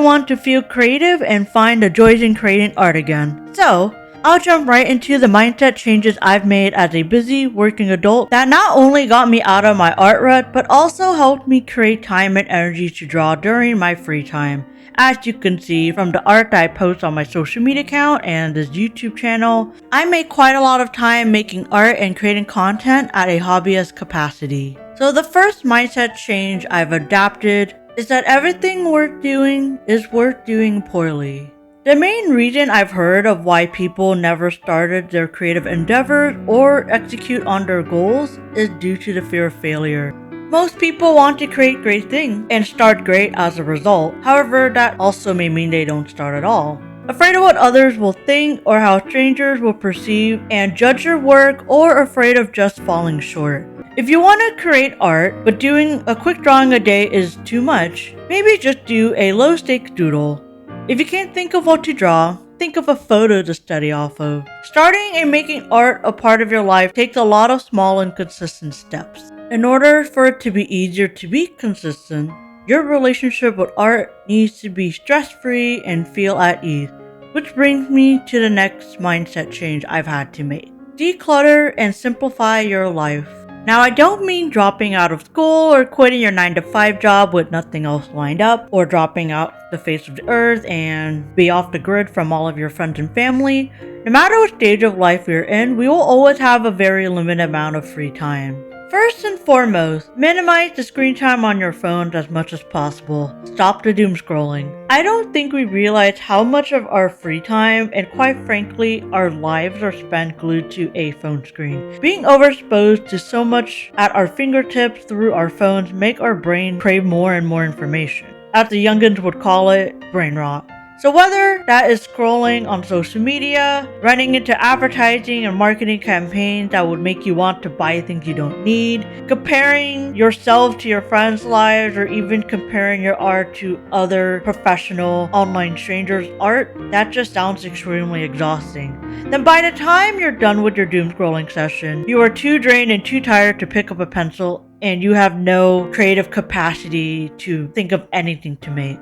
want to feel creative and find the joys in creating art again. So, I'll jump right into the mindset changes I've made as a busy working adult that not only got me out of my art rut, but also helped me create time and energy to draw during my free time. As you can see from the art that I post on my social media account and this YouTube channel, I make quite a lot of time making art and creating content at a hobbyist capacity. So the first mindset change I've adapted is that everything worth doing is worth doing poorly. The main reason I've heard of why people never started their creative endeavors or execute on their goals is due to the fear of failure. Most people want to create great things and start great as a result. However, that also may mean they don't start at all. Afraid of what others will think or how strangers will perceive and judge your work, or afraid of just falling short. If you want to create art, but doing a quick drawing a day is too much, maybe just do a low-stakes doodle. If you can't think of what to draw, think of a photo to study off of. Starting and making art a part of your life takes a lot of small and consistent steps. In order for it to be easier to be consistent, your relationship with art needs to be stress-free and feel at ease. Which brings me to the next mindset change I've had to make. Declutter and simplify your life. Now, I don't mean dropping out of school or quitting your 9-to-5 job with nothing else lined up, or dropping out the face of the earth and be off the grid from all of your friends and family. No matter what stage of life we're in, we will always have a very limited amount of free time. First and foremost, minimize the screen time on your phones as much as possible. Stop the doom scrolling. I don't think we realize how much of our free time, and quite frankly, our lives are spent glued to a phone screen. Being overexposed to so much at our fingertips through our phones make our brain crave more and more information. As the youngins would call it, brain rot. So whether that is scrolling on social media, running into advertising and marketing campaigns that would make you want to buy things you don't need, comparing yourself to your friends' lives, or even comparing your art to other professional online strangers' art, that just sounds extremely exhausting. Then by the time you're done with your doom scrolling session, you are too drained and too tired to pick up a pencil, and you have no creative capacity to think of anything to make.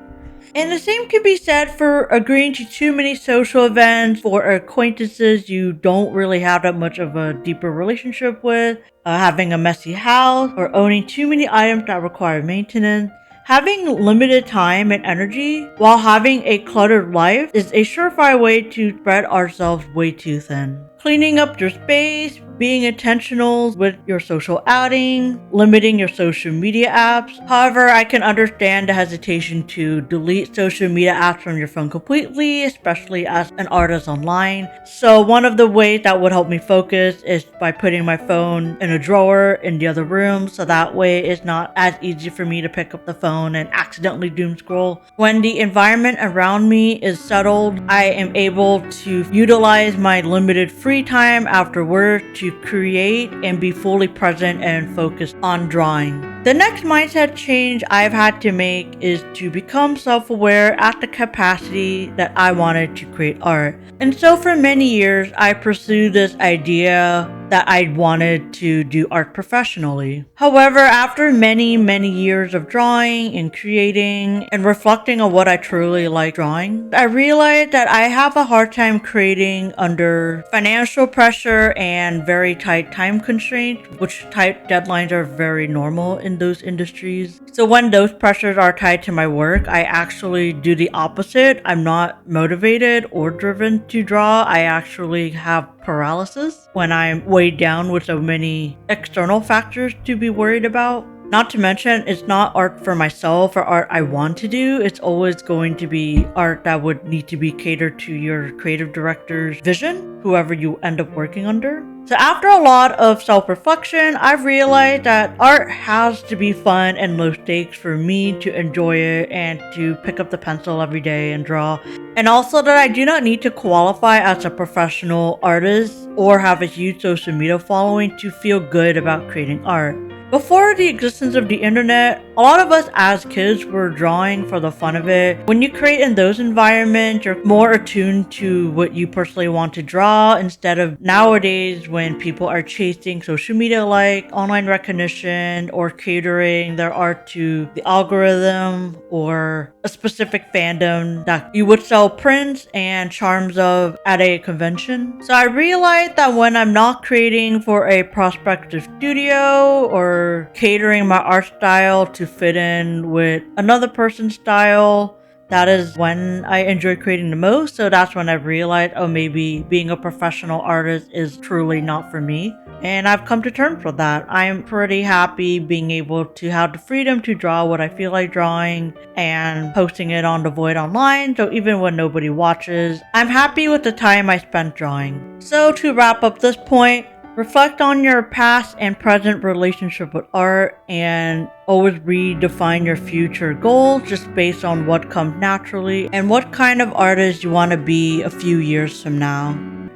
And the same can be said for agreeing to too many social events for acquaintances you don't really have that much of a deeper relationship with, having a messy house, or owning too many items that require maintenance. Having limited time and energy while having a cluttered life is a surefire way to spread ourselves way too thin. Cleaning up your space, being intentional with your social outing, limiting your social media apps. However, I can understand the hesitation to delete social media apps from your phone completely, especially as an artist online. So one of the ways that would help me focus is by putting my phone in a drawer in the other room, so that way it's not as easy for me to pick up the phone and accidentally doom scroll. When the environment around me is settled, I am able to utilize my limited free time after work to create and be fully present and focused on drawing. The next mindset change I've had to make is to become self-aware at the capacity that I wanted to create art. And so for many years, I pursued this idea that I wanted to do art professionally. However, after many years of drawing and creating and reflecting on what I truly like drawing, I realized that I have a hard time creating under financial pressure and very tight time constraints, which tight deadlines are very normal in those industries. So when those pressures are tied to my work, I actually do the opposite. I'm not motivated or driven to draw. I actually have paralysis when I'm weighed down with so many external factors to be worried about. Not to mention, it's not art for myself or art I want to do. It's always going to be art that would need to be catered to your creative director's vision, whoever you end up working under. So after a lot of self-reflection, I've realized that art has to be fun and low stakes for me to enjoy it and to pick up the pencil every day and draw. And also that I do not need to qualify as a professional artist or have a huge social media following to feel good about creating art. Before the existence of the internet, a lot of us as kids were drawing for the fun of it. When you create in those environments, you're more attuned to what you personally want to draw instead of nowadays when people are chasing social media like online recognition or catering their art to the algorithm or a specific fandom that you would sell prints and charms of at a convention. So I realized that when I'm not creating for a prospective studio or catering my art style to fit in with another person's style, that is when I enjoy creating the most. So that's when I realized, oh, maybe being a professional artist is truly not for me. And I've come to terms with that. I'm pretty happy being able to have the freedom to draw what I feel like drawing and posting it on the Void online. So even when nobody watches, I'm happy with the time I spent drawing. So to wrap up this point, reflect on your past and present relationship with art and always redefine your future goals just based on what comes naturally and what kind of artist you want to be a few years from now.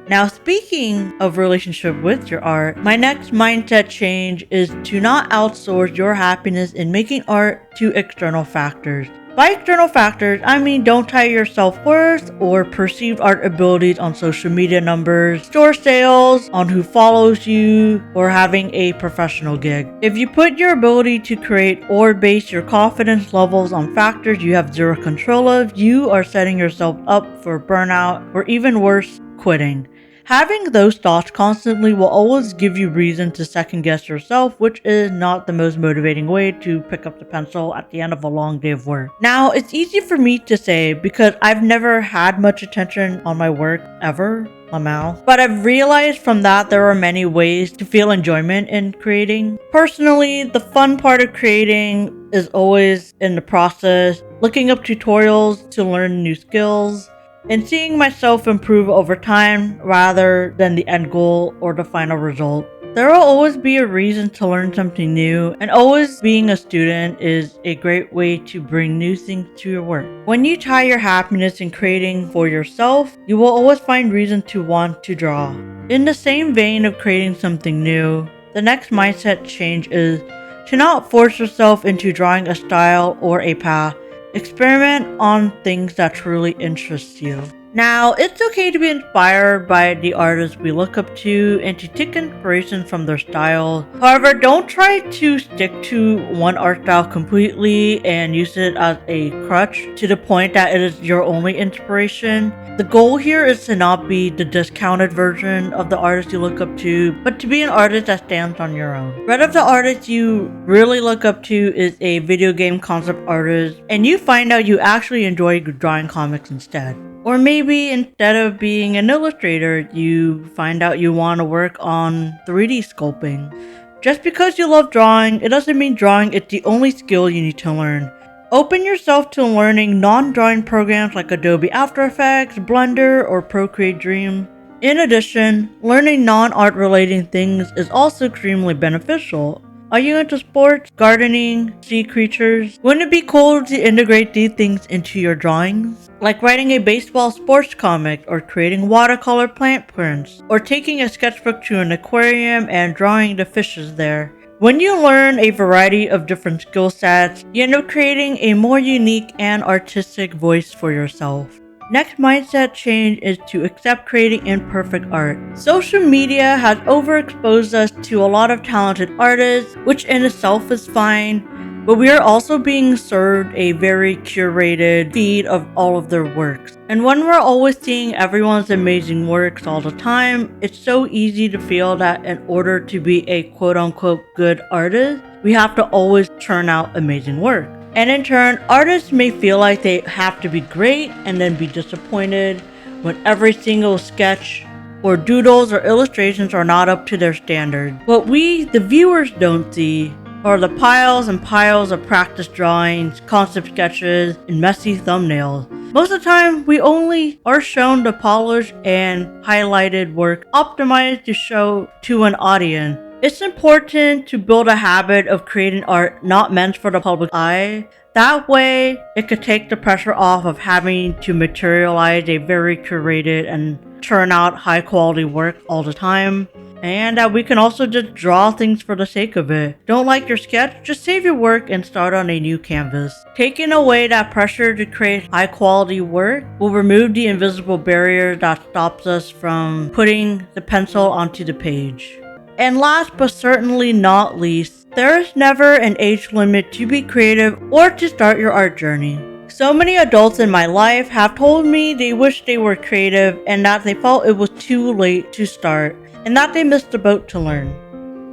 Now, speaking of relationship with your art, my next mindset change is to not outsource your happiness in making art to external factors. By external factors, I mean don't tie your self-worth or perceived art abilities on social media numbers, store sales, on who follows you, or having a professional gig. If you put your ability to create or base your confidence levels on factors you have zero control of, you are setting yourself up for burnout or even worse, quitting. Having those thoughts constantly will always give you reason to second guess yourself, which is not the most motivating way to pick up the pencil at the end of a long day of work. Now, it's easy for me to say because I've never had much attention on my work ever. But I've realized from that there are many ways to feel enjoyment in creating. Personally, the fun part of creating is always in the process, looking up tutorials to learn new skills, and seeing myself improve over time rather than the end goal or the final result. There will always be a reason to learn something new, and always being a student is a great way to bring new things to your work. When you tie your happiness in creating for yourself, you will always find reason to want to draw. In the same vein of creating something new, the next mindset change is to not force yourself into drawing a style or a path. Experiment on things that truly interest you. Now, it's okay to be inspired by the artists we look up to and to take inspiration from their style. However, don't try to stick to one art style completely and use it as a crutch to the point that it is your only inspiration. The goal here is to not be the discounted version of the artist you look up to, but to be an artist that stands on your own. One of the artists you really look up to is a video game concept artist, and you find out you actually enjoy drawing comics instead. Or maybe instead of being an illustrator, you find out you want to work on 3D sculpting. Just because you love drawing, it doesn't mean drawing is the only skill you need to learn. Open yourself to learning non-drawing programs like Adobe After Effects, Blender, or Procreate Dream. In addition, learning non-art related things is also extremely beneficial. Are you into sports, gardening, sea creatures? Wouldn't it be cool to integrate these things into your drawings? Like writing a baseball sports comic, or creating watercolor plant prints, or taking a sketchbook to an aquarium and drawing the fishes there. When you learn a variety of different skill sets, you end up creating a more unique and artistic voice for yourself. Next mindset change is to accept creating imperfect art. Social media has overexposed us to a lot of talented artists, which in itself is fine, but we are also being served a very curated feed of all of their works. And when we're always seeing everyone's amazing works all the time, it's so easy to feel that in order to be a quote-unquote good artist, we have to always churn out amazing work. And in turn, artists may feel like they have to be great and then be disappointed when every single sketch or doodles or illustrations are not up to their standard. What we, the viewers, don't see are the piles and piles of practice drawings, concept sketches, and messy thumbnails. Most of the time, we only are shown the polished and highlighted work optimized to show to an audience. It's important to build a habit of creating art not meant for the public eye. That way, it could take the pressure off of having to materialize a very curated and churn out high quality work all the time. And that we can also just draw things for the sake of it. Don't like your sketch? Just save your work and start on a new canvas. Taking away that pressure to create high quality work will remove the invisible barrier that stops us from putting the pencil onto the page. And last but certainly not least, there is never an age limit to be creative or to start your art journey. So many adults in my life have told me they wish they were creative and that they felt it was too late to start and that they missed the boat to learn.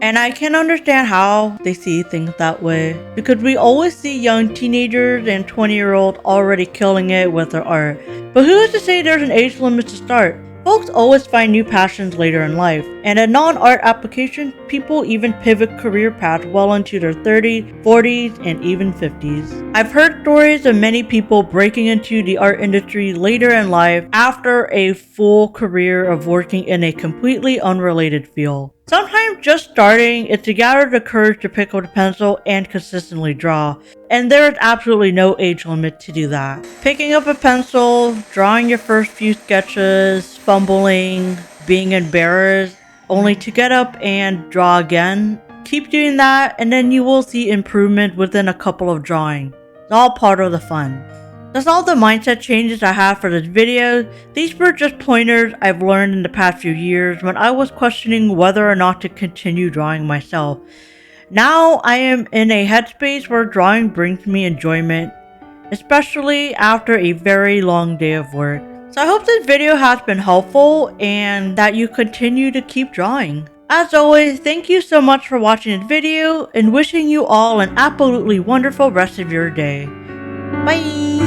And I can understand how they see things that way, because we always see young teenagers and 20-year-olds already killing it with their art. But who is to say there's an age limit to start? Folks always find new passions later in life, and in non-art applications, people even pivot career paths well into their 30s, 40s, and even 50s. I've heard stories of many people breaking into the art industry later in life after a full career of working in a completely unrelated field. Sometimes just starting is to gather the courage to pick up a pencil and consistently draw, and there is absolutely no age limit to do that. Picking up a pencil, drawing your first few sketches, fumbling, being embarrassed, only to get up and draw again. Keep doing that and then you will see improvement within a couple of drawings. It's all part of the fun. That's all the mindset changes I have for this video. These were just pointers I've learned in the past few years when I was questioning whether or not to continue drawing myself. Now I am in a headspace where drawing brings me enjoyment, especially after a very long day of work. So I hope this video has been helpful and that you continue to keep drawing. As always, thank you so much for watching this video and wishing you all an absolutely wonderful rest of your day. Bye!